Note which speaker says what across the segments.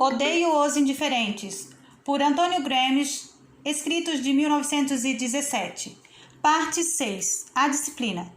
Speaker 1: Odeio os Indiferentes, por Antônio Gramsci, escritos de 1917. Parte 6. A Disciplina.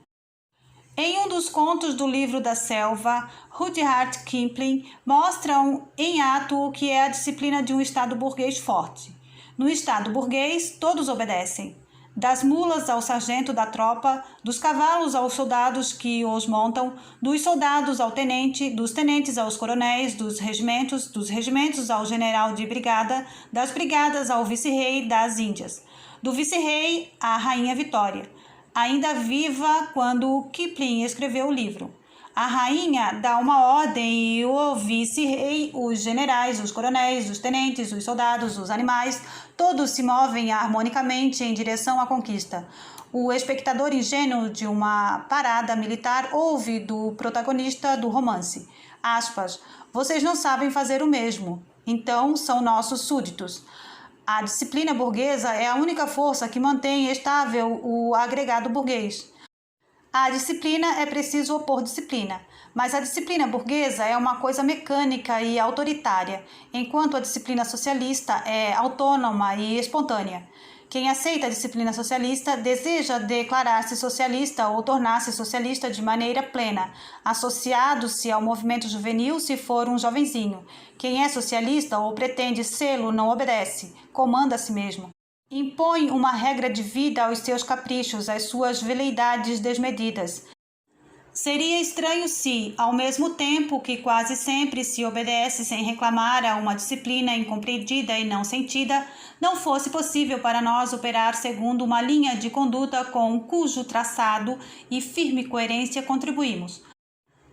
Speaker 1: Em um dos contos do Livro da Selva, Rudyard Kipling mostra em ato o que é a disciplina de um Estado burguês forte. No Estado burguês, todos obedecem. Das mulas ao sargento da tropa, dos cavalos aos soldados que os montam, dos soldados ao tenente, dos tenentes aos coronéis, dos regimentos ao general de brigada, das brigadas ao vice-rei das Índias, do vice-rei à rainha Vitória, ainda viva quando Kipling escreveu o livro. A rainha dá uma ordem e o vice-rei, os generais, os coronéis, os tenentes, os soldados, os animais, todos se movem harmonicamente em direção à conquista. O espectador ingênuo de uma parada militar ouve do protagonista do romance, aspas, vocês não sabem fazer o mesmo, então são nossos súditos. A disciplina burguesa é a única força que mantém estável o agregado burguês. A disciplina é preciso opor disciplina, mas a disciplina burguesa é uma coisa mecânica e autoritária, enquanto a disciplina socialista é autônoma e espontânea. Quem aceita a disciplina socialista deseja declarar-se socialista ou tornar-se socialista de maneira plena, associado-se ao movimento juvenil se for um jovenzinho. Quem é socialista ou pretende sê-lo não obedece, comanda a si mesmo. Impõe uma regra de vida aos seus caprichos, às suas veleidades desmedidas. Seria estranho se, ao mesmo tempo que quase sempre se obedece sem reclamar a uma disciplina incompreendida e não sentida, não fosse possível para nós operar segundo uma linha de conduta com cujo traçado e firme coerência contribuímos.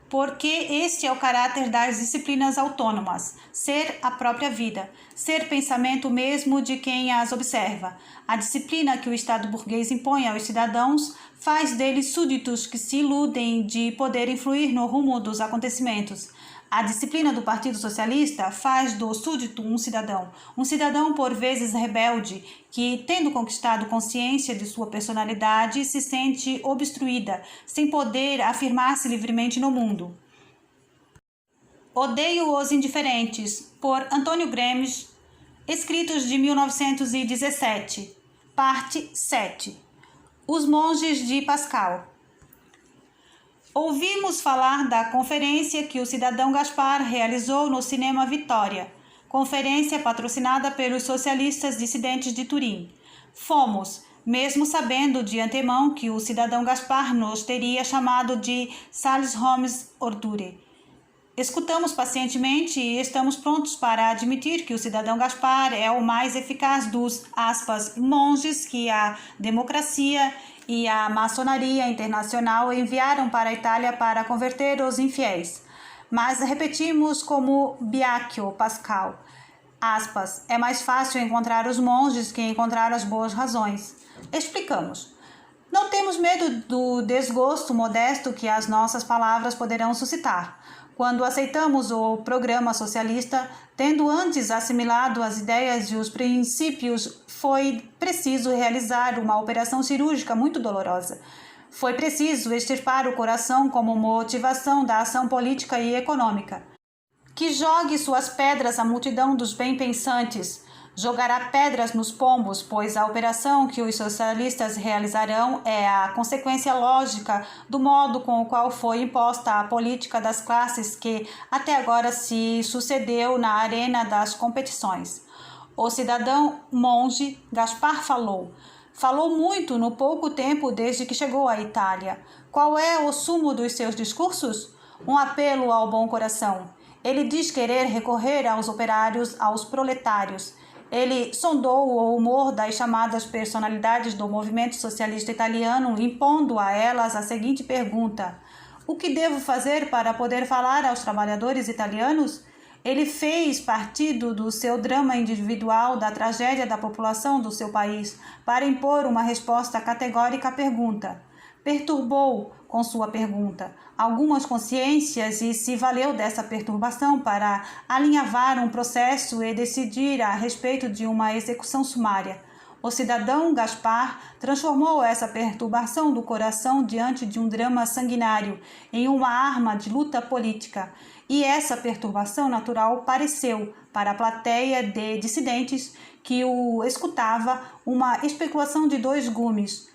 Speaker 1: Porque este é o caráter das disciplinas autônomas, ser a própria vida, ser pensamento mesmo de quem as observa. A disciplina que o Estado burguês impõe aos cidadãos faz deles súditos que se iludem de poder influir no rumo dos acontecimentos. A disciplina do Partido Socialista faz do súdito um cidadão por vezes rebelde, que, tendo conquistado consciência de sua personalidade, se sente obstruída, sem poder afirmar-se livremente no mundo. Odeio os Indiferentes, por Antônio Gramsci, escritos de 1917. Parte 7. Os Monges de Pascal. Ouvimos falar da conferência que o cidadão Gaspar realizou no Cinema Vitória, conferência patrocinada pelos socialistas dissidentes de Turim. Fomos, mesmo sabendo de antemão que o cidadão Gaspar nos teria chamado de Sales Holmes Ordure. Escutamos pacientemente e estamos prontos para admitir que o cidadão Gaspar é o mais eficaz dos, aspas, monges que a democracia e a maçonaria internacional enviaram para a Itália para converter os infiéis. Mas repetimos como Baccio Pascal, aspas, é mais fácil encontrar os monges que encontrar as boas razões. Explicamos. Não temos medo do desgosto modesto que as nossas palavras poderão suscitar. Quando aceitamos o programa socialista, tendo antes assimilado as ideias e os princípios, foi preciso realizar uma operação cirúrgica muito dolorosa. Foi preciso extirpar o coração como motivação da ação política e econômica. Que jogue suas pedras à multidão dos bem-pensantes. Jogará pedras nos pombos, pois a operação que os socialistas realizarão é a consequência lógica do modo com o qual foi imposta a política das classes que até agora se sucedeu na arena das competições. O cidadão monge Gaspar falou muito no pouco tempo desde que chegou à Itália. Qual é o sumo dos seus discursos? Um apelo ao bom coração. Ele diz querer recorrer aos operários, aos proletários. Ele sondou o humor das chamadas personalidades do movimento socialista italiano, impondo a elas a seguinte pergunta: o que devo fazer para poder falar aos trabalhadores italianos? Ele fez partido do seu drama individual, da tragédia da população do seu país, para impor uma resposta categórica à pergunta. Perturbou, com sua pergunta, algumas consciências e se valeu dessa perturbação para alinhavar um processo e decidir a respeito de uma execução sumária. O cidadão Gaspar transformou essa perturbação do coração diante de um drama sanguinário em uma arma de luta política. E essa perturbação natural pareceu, para a plateia de dissidentes que o escutava, uma especulação de dois gumes.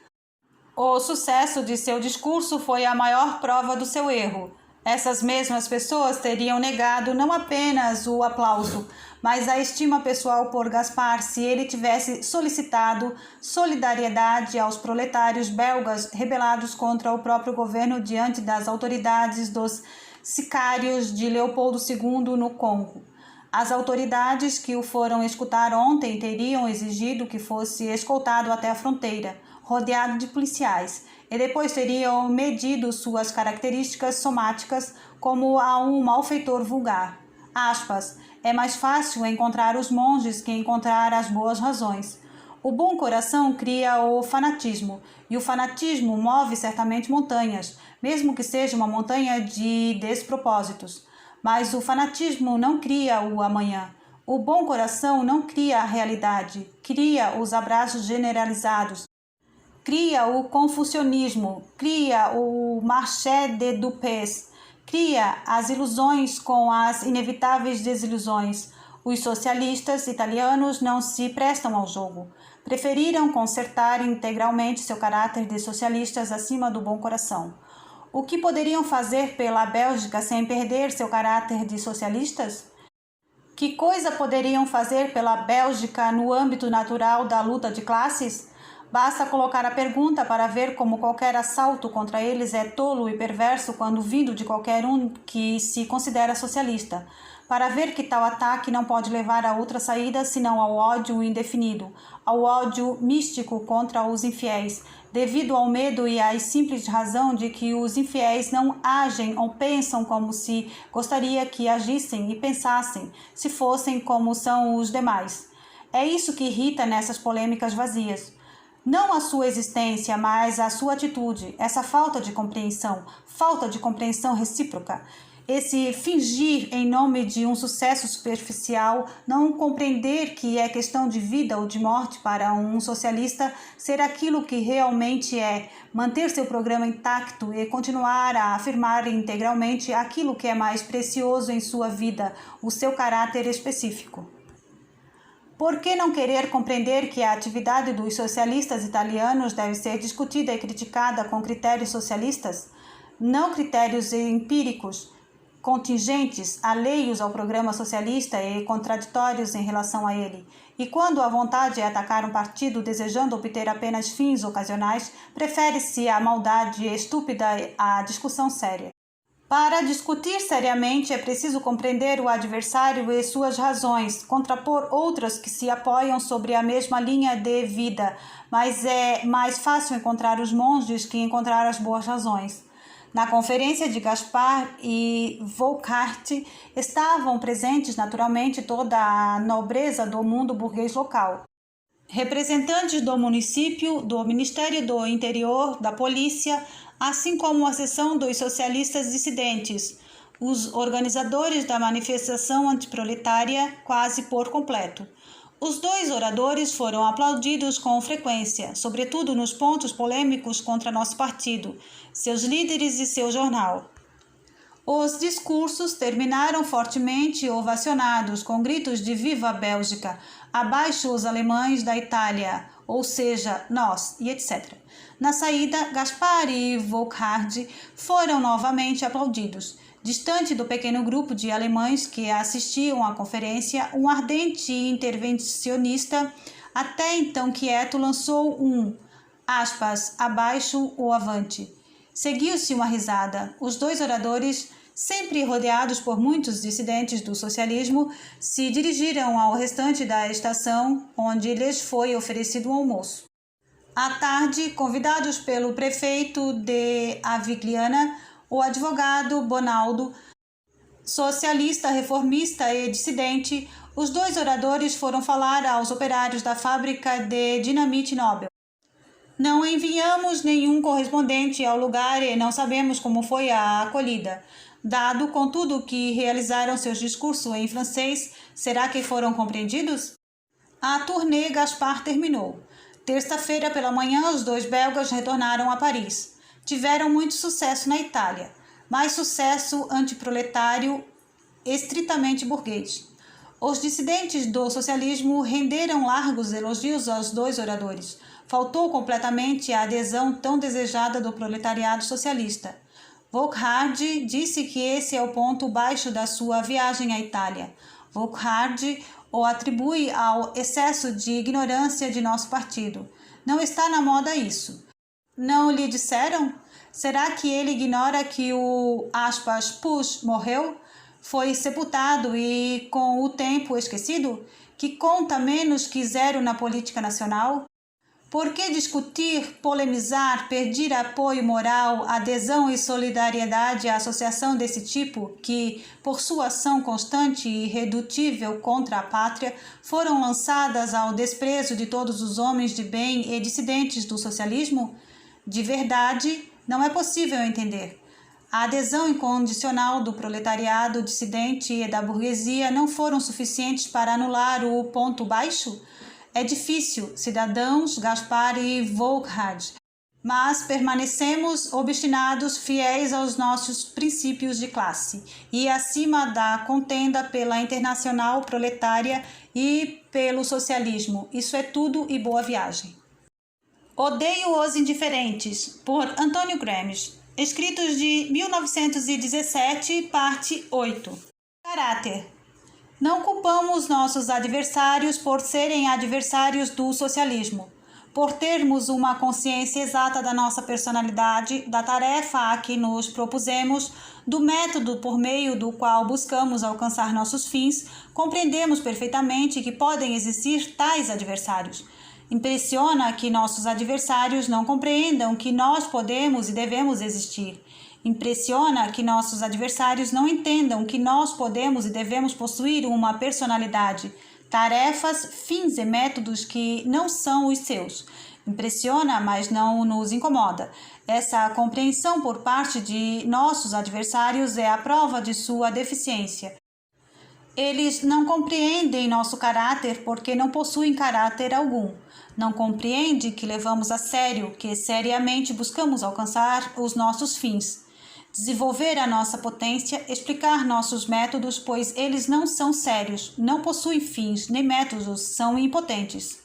Speaker 1: O sucesso de seu discurso foi a maior prova do seu erro. Essas mesmas pessoas teriam negado não apenas o aplauso, mas a estima pessoal por Gaspar se ele tivesse solicitado solidariedade aos proletários belgas rebelados contra o próprio governo diante das autoridades dos sicários de Leopoldo II no Congo. As autoridades que o foram escutar ontem teriam exigido que fosse escoltado até a fronteira, rodeado de policiais, e depois teriam medido suas características somáticas como a um malfeitor vulgar. Aspas, é mais fácil encontrar os monges que encontrar as boas razões. O bom coração cria o fanatismo, e o fanatismo move certamente montanhas, mesmo que seja uma montanha de despropósitos. Mas o fanatismo não cria o amanhã. O bom coração não cria a realidade, cria os abraços generalizados, cria o confucionismo, cria o marché de Dupes, cria as ilusões com as inevitáveis desilusões. Os socialistas italianos não se prestam ao jogo. Preferiram consertar integralmente seu caráter de socialistas acima do bom coração. O que poderiam fazer pela Bélgica sem perder seu caráter de socialistas? Que coisa poderiam fazer pela Bélgica no âmbito natural da luta de classes? Basta colocar a pergunta para ver como qualquer assalto contra eles é tolo e perverso quando vindo de qualquer um que se considera socialista, para ver que tal ataque não pode levar a outra saída senão ao ódio indefinido, ao ódio místico contra os infiéis, devido ao medo e à simples razão de que os infiéis não agem ou pensam como se gostaria que agissem e pensassem, se fossem como são os demais. É isso que irrita nessas polêmicas vazias. Não a sua existência, mas a sua atitude, essa falta de compreensão recíproca, esse fingir em nome de um sucesso superficial, não compreender que é questão de vida ou de morte para um socialista ser aquilo que realmente é, manter seu programa intacto e continuar a afirmar integralmente aquilo que é mais precioso em sua vida, o seu caráter específico. Por que não querer compreender que a atividade dos socialistas italianos deve ser discutida e criticada com critérios socialistas, não critérios empíricos, contingentes, alheios ao programa socialista e contraditórios em relação a ele? E quando a vontade é atacar um partido desejando obter apenas fins ocasionais, prefere-se a maldade estúpida à discussão séria. Para discutir seriamente é preciso compreender o adversário e suas razões, contrapor outras que se apoiam sobre a mesma linha de vida, mas é mais fácil encontrar os monges que encontrar as boas razões. Na conferência de Gaspar e Volkart estavam presentes naturalmente toda a nobreza do mundo burguês local. Representantes do município, do Ministério do Interior, da polícia, assim como a seção dos socialistas dissidentes, os organizadores da manifestação antiproletária quase por completo. Os dois oradores foram aplaudidos com frequência, sobretudo nos pontos polêmicos contra nosso partido, seus líderes e seu jornal. Os discursos terminaram fortemente ovacionados, com gritos de Viva a Bélgica, abaixo os alemães da Itália, ou seja, nós, e etc. Na saída, Gaspar e Volkart foram novamente aplaudidos. Distante do pequeno grupo de alemães que assistiam à conferência, um ardente intervencionista, até então quieto, lançou aspas, abaixo ou avante. Seguiu-se uma risada. Os dois oradores, sempre rodeados por muitos dissidentes do socialismo, se dirigiram ao restante da estação, onde lhes foi oferecido um almoço. À tarde, convidados pelo prefeito de Avigliana, o advogado Bonaldo, socialista, reformista e dissidente, os dois oradores foram falar aos operários da fábrica de dinamite Nobel. Não enviamos nenhum correspondente ao lugar e não sabemos como foi a acolhida. Dado, contudo, que realizaram seus discursos em francês, será que foram compreendidos? A turnê Gaspar terminou. Terça-feira pela manhã, os 2 belgas retornaram a Paris. Tiveram muito sucesso na Itália, mais sucesso antiproletário estritamente burguês. Os dissidentes do socialismo renderam largos elogios aos 2 oradores. Faltou completamente a adesão tão desejada do proletariado socialista. Volkhard disse que esse é o ponto baixo da sua viagem à Itália. Volkhard o atribui ao excesso de ignorância de nosso partido. Não está na moda isso. Não lhe disseram? Será que ele ignora que o Push morreu? Foi sepultado e, com o tempo, esquecido? Que conta menos que zero na política nacional? Por que discutir, polemizar, pedir apoio moral, adesão e solidariedade à associação desse tipo que, por sua ação constante e irredutível contra a pátria, foram lançadas ao desprezo de todos os homens de bem e dissidentes do socialismo? De verdade, não é possível entender. A adesão incondicional do proletariado dissidente e da burguesia não foram suficientes para anular o ponto baixo? É difícil, cidadãos Gaspar e Volkhard, mas permanecemos obstinados, fiéis aos nossos princípios de classe e acima da contenda pela internacional proletária e pelo socialismo. Isso é tudo e boa viagem. Odeio os Indiferentes, por Antônio Gramsci. Escritos de 1917, parte 8. Caráter. Não culpamos nossos adversários por serem adversários do socialismo, por termos uma consciência exata da nossa personalidade, da tarefa a que nos propusemos, do método por meio do qual buscamos alcançar nossos fins, compreendemos perfeitamente que podem existir tais adversários. Impressiona que nossos adversários não compreendam que nós podemos e devemos existir. Impressiona que nossos adversários não entendam que nós podemos e devemos possuir uma personalidade, tarefas, fins e métodos que não são os seus. Impressiona, mas não nos incomoda. Essa compreensão por parte de nossos adversários é a prova de sua deficiência. Eles não compreendem nosso caráter porque não possuem caráter algum. Não compreendem que levamos a sério, que seriamente buscamos alcançar os nossos fins. Desenvolver a nossa potência, explicar nossos métodos, pois eles não são sérios, não possuem fins nem métodos, são impotentes.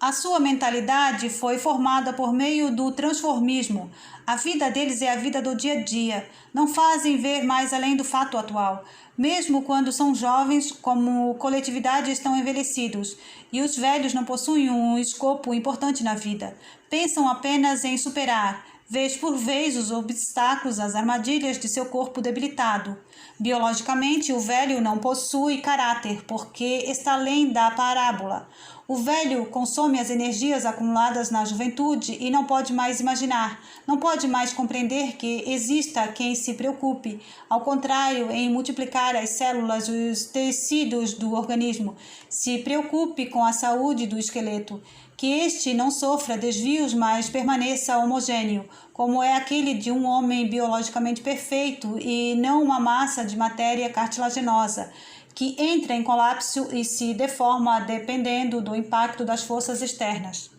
Speaker 1: A sua mentalidade foi formada por meio do transformismo. A vida deles é a vida do dia a dia. Não fazem ver mais além do fato atual. Mesmo quando são jovens, como coletividade estão envelhecidos, e os velhos não possuem um escopo importante na vida. Pensam apenas em superar, vez por vez, os obstáculos, as armadilhas de seu corpo debilitado. Biologicamente, o velho não possui caráter, porque está além da parábola. O velho consome as energias acumuladas na juventude e não pode mais imaginar, não pode mais compreender que exista quem se preocupe, ao contrário, em multiplicar as células e os tecidos do organismo, se preocupe com a saúde do esqueleto, que este não sofra desvios, mas permaneça homogêneo, como é aquele de um homem biologicamente perfeito e não uma massa de matéria cartilaginosa, que entra em colapso e se deforma dependendo do impacto das forças externas.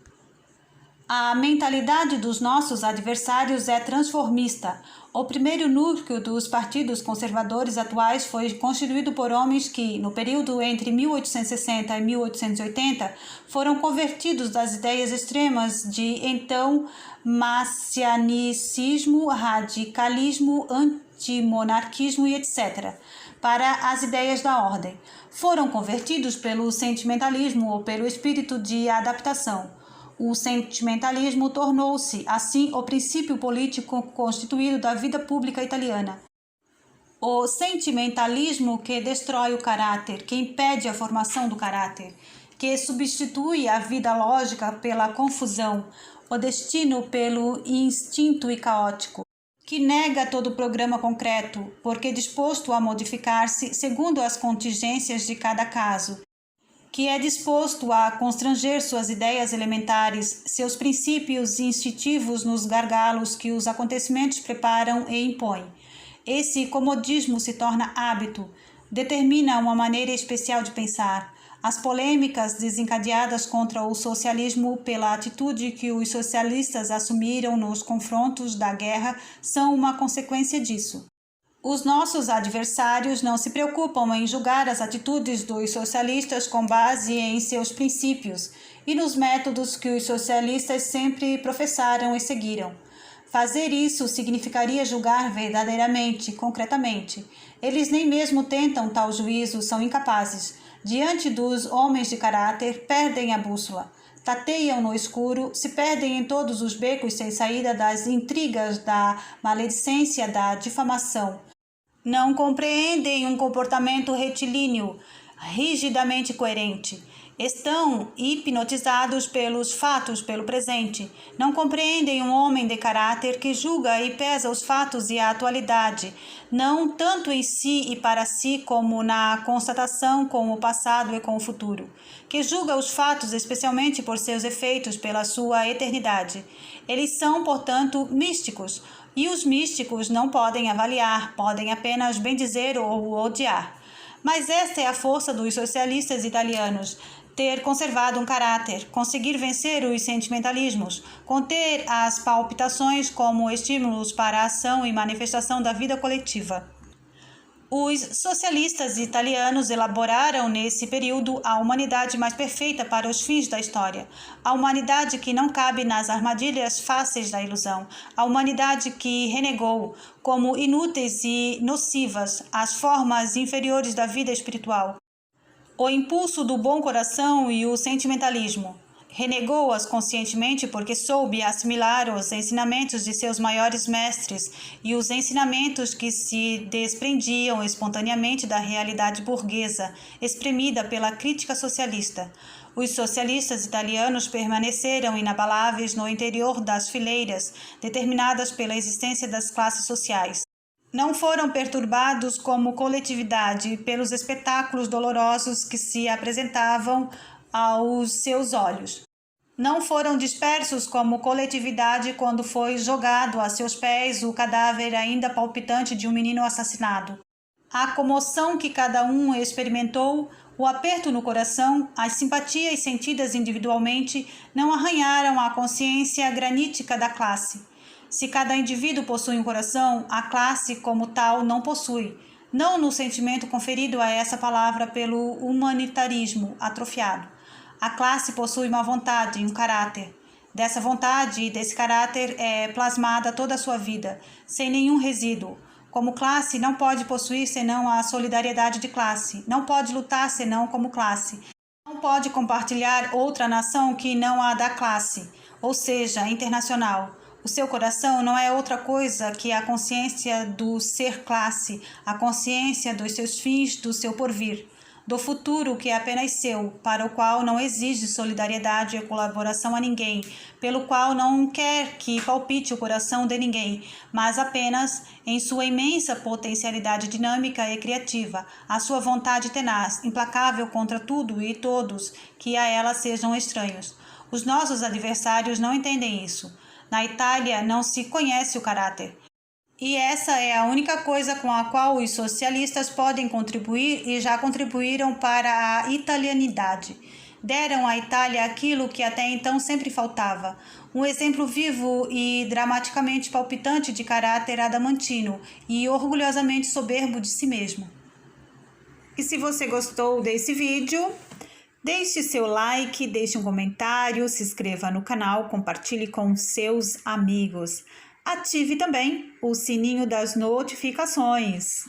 Speaker 1: A mentalidade dos nossos adversários é transformista. O primeiro núcleo dos partidos conservadores atuais foi constituído por homens que, no período entre 1860 e 1880, foram convertidos das ideias extremas de então messianicismo, radicalismo, antimonarquismo e etc., para as ideias da ordem. Foram convertidos pelo sentimentalismo ou pelo espírito de adaptação. O sentimentalismo tornou-se, assim, o princípio político constituído da vida pública italiana. O sentimentalismo que destrói o caráter, que impede a formação do caráter, que substitui a vida lógica pela confusão, o destino pelo instinto e caótico, que nega todo programa concreto, porque disposto a modificar-se segundo as contingências de cada caso, que é disposto a constranger suas ideias elementares, seus princípios instintivos nos gargalos que os acontecimentos preparam e impõem. Esse comodismo se torna hábito, determina uma maneira especial de pensar. As polêmicas desencadeadas contra o socialismo pela atitude que os socialistas assumiram nos confrontos da guerra são uma consequência disso. Os nossos adversários não se preocupam em julgar as atitudes dos socialistas com base em seus princípios e nos métodos que os socialistas sempre professaram e seguiram. Fazer isso significaria julgar verdadeiramente, concretamente. Eles nem mesmo tentam tal juízo, são incapazes. Diante dos homens de caráter, perdem a bússola. Tateiam no escuro, se perdem em todos os becos sem saída das intrigas, da maledicência, da difamação. Não compreendem um comportamento retilíneo, rigidamente coerente. Estão hipnotizados pelos fatos, pelo presente. Não compreendem um homem de caráter que julga e pesa os fatos e a atualidade, não tanto em si e para si, como na constatação com o passado e com o futuro. Que julga os fatos especialmente por seus efeitos, pela sua eternidade. Eles são, portanto, místicos. E os místicos não podem avaliar, podem apenas bendizer ou odiar. Mas esta é a força dos socialistas italianos. Ter conservado um caráter, conseguir vencer os sentimentalismos, conter as palpitações como estímulos para a ação e manifestação da vida coletiva. Os socialistas italianos elaboraram nesse período a humanidade mais perfeita para os fins da história, a humanidade que não cabe nas armadilhas fáceis da ilusão, a humanidade que renegou como inúteis e nocivas as formas inferiores da vida espiritual. O impulso do bom coração e o sentimentalismo. Renegou-as conscientemente porque soube assimilar os ensinamentos de seus maiores mestres e os ensinamentos que se desprendiam espontaneamente da realidade burguesa, exprimida pela crítica socialista. Os socialistas italianos permaneceram inabaláveis no interior das fileiras, determinadas pela existência das classes sociais. Não foram perturbados como coletividade pelos espetáculos dolorosos que se apresentavam aos seus olhos. Não foram dispersos como coletividade quando foi jogado a seus pés o cadáver ainda palpitante de um menino assassinado. A comoção que cada um experimentou, o aperto no coração, as simpatias sentidas individualmente não arranharam a consciência granítica da classe. Se cada indivíduo possui um coração, a classe como tal não possui, não no sentimento conferido a essa palavra pelo humanitarismo atrofiado. A classe possui uma vontade, um caráter. Dessa vontade e desse caráter é plasmada toda a sua vida, sem nenhum resíduo. Como classe, não pode possuir senão a solidariedade de classe, não pode lutar senão como classe, não pode compartilhar outra nação que não a da classe, ou seja, internacional. O seu coração não é outra coisa que a consciência do ser classe, a consciência dos seus fins, do seu porvir, do futuro que é apenas seu, para o qual não exige solidariedade e colaboração a ninguém, pelo qual não quer que palpite o coração de ninguém, mas apenas em sua imensa potencialidade dinâmica e criativa, a sua vontade tenaz, implacável contra tudo e todos que a ela sejam estranhos. Os nossos adversários não entendem isso. Na Itália não se conhece o caráter. E essa é a única coisa com a qual os socialistas podem contribuir e já contribuíram para a italianidade. Deram à Itália aquilo que até então sempre faltava, um exemplo vivo e dramaticamente palpitante de caráter adamantino e orgulhosamente soberbo de si mesmo. E se você gostou desse vídeo, deixe seu like, deixe um comentário, se inscreva no canal, compartilhe com seus amigos. Ative também o sininho das notificações.